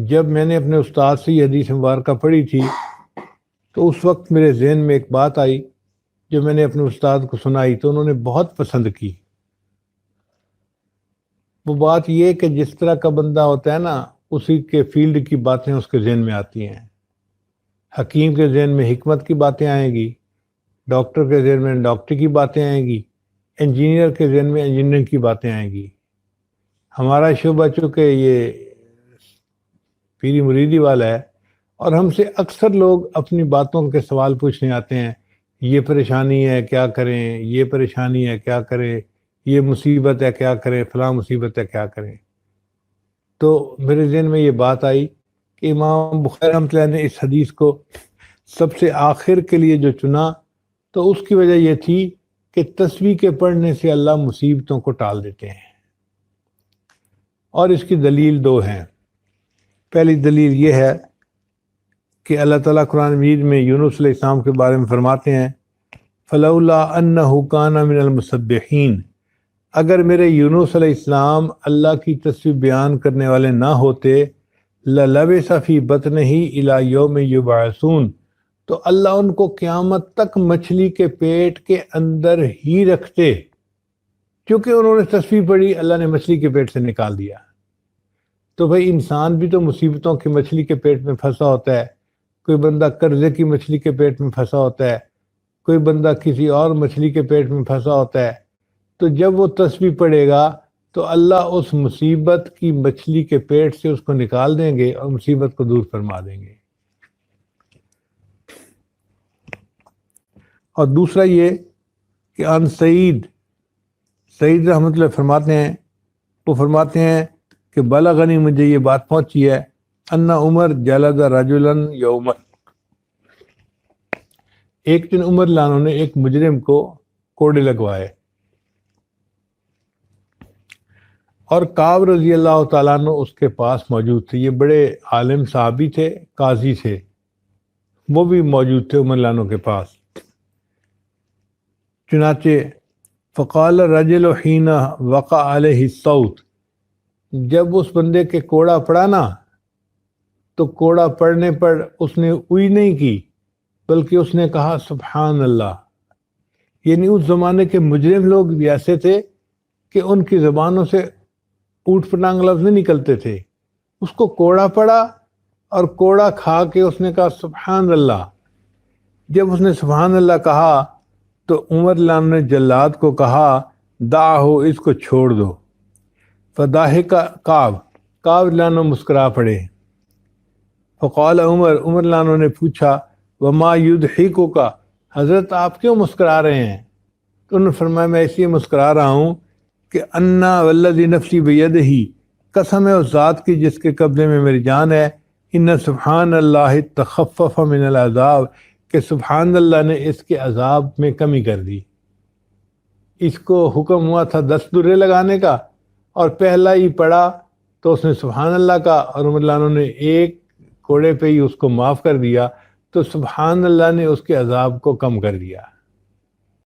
جب میں نے اپنے استاد سے یہ حدیث مبارکہ پڑھی تھی تو اس وقت میرے ذہن میں ایک بات آئی جو میں نے اپنے استاد کو سنائی تو انہوں نے بہت پسند کی۔ وہ بات یہ کہ جس طرح کا بندہ ہوتا ہے نا اسی کے فیلڈ کی باتیں اس کے ذہن میں آتی ہیں۔ حکیم کے ذہن میں حکمت کی باتیں آئیں گی، ڈاکٹر کے ذہن میں ڈاکٹری کی باتیں آئیں گی، انجینئر کے ذہن میں انجینئر کی باتیں آئیں گی۔ ہمارا شعبہ چونکہ یہ پیری مریدی والا ہے اور ہم سے اکثر لوگ اپنی باتوں کے سوال پوچھنے آتے ہیں، یہ پریشانی ہے کیا کریں، یہ پریشانی ہے کیا کریں، یہ مصیبت ہے کیا کریں، فلاں مصیبت ہے کیا کریں۔ تو میرے ذہن میں یہ بات آئی کہ امام بخاری رحمۃ اللہ نے اس حدیث کو سب سے آخر کے لیے جو چنا تو اس کی وجہ یہ تھی کہ تسبیح کے پڑھنے سے اللہ مصیبتوں کو ٹال دیتے ہیں، اور اس کی دلیل دو ہیں۔ پہلی دلیل یہ ہے کہ اللہ تعالیٰ قرآن مجید میں یونس علیہ السلام کے بارے میں فرماتے ہیں فلولا انہ کان من المسبحین، اگر میرے یونس علیہ السلام اللہ کی تسبیح بیان کرنے والے نہ ہوتے للبث فی بطنہ الی یوم یبعثون، تو اللہ ان کو قیامت تک مچھلی کے پیٹ کے اندر ہی رکھتے۔ کیونکہ انہوں نے تسبیح پڑھی اللہ نے مچھلی کے پیٹ سے نکال دیا۔ تو بھائی انسان بھی تو مصیبتوں کی مچھلی کے پیٹ میں پھنسا ہوتا ہے، کوئی بندہ قرضے کی مچھلی کے پیٹ میں پھنسا ہوتا ہے، کوئی بندہ کسی اور مچھلی کے پیٹ میں پھنسا ہوتا ہے۔ تو جب وہ تسبیح پڑھے گا تو اللہ اس مصیبت کی مچھلی کے پیٹ سے اس کو نکال دیں گے اور مصیبت کو دور فرما دیں گے۔ اور دوسرا یہ کہ ان سعید رحمۃ اللہ فرماتے ہیں، وہ فرماتے ہیں کہ بلغنی، مجھے یہ بات پہنچی ہے، ان عمر جلد رجلا یوما، ایک دن عمر لانوں نے ایک مجرم کو کوڑے لگوائے، اور کعب رضی اللہ تعالیٰ عنہ اس کے پاس موجود تھے۔ یہ بڑے عالم صحابی تھے، قاضی تھے، وہ بھی موجود تھے عمر لانوں کے پاس۔ چنانچہ فقال الرجل حین وقع علیہ الصوت، جب اس بندے کے کوڑا پڑا نا تو کوڑا پڑنے پر اس نے اوئی نہیں کی بلکہ اس نے کہا سبحان اللہ۔ یعنی اس زمانے کے مجرم لوگ بھی ایسے تھے کہ ان کی زبانوں سے اوٹ پٹانگ لفظ نہیں نکلتے تھے۔ اس کو کوڑا پڑا اور کوڑا کھا کے اس نے کہا سبحان اللہ۔ جب اس نے سبحان اللہ کہا تو عمر لان نے جلاد کو کہا دعہو، اس کو چھوڑ دو۔ فضاحک کعب لانو مسکرا پڑے۔ فقال عمر لانو نے پوچھا وما یضحکک، حضرت آپ کیوں مسکرا رہے ہیں؟ تو انہوں نے فرمایا میں اس لیے مسکرا رہا ہوں کہ انا والذی نفسی بیدہ، قسم ہے اس ذات کی جس کے قبضے میں میری جان ہے، ان سبحان اللہ تخفف من العذاب، کہ سبحان اللہ نے اس کے عذاب میں کمی کر دی۔ اس کو حکم ہوا تھا 10 درے لگانے کا اور پہلا ہی پڑا تو اس نے سبحان اللہ کا، اور عمر لانو نے ایک کوڑے پہ ہی اس کو معاف کر دیا، تو سبحان اللہ نے اس کے عذاب کو کم کر دیا۔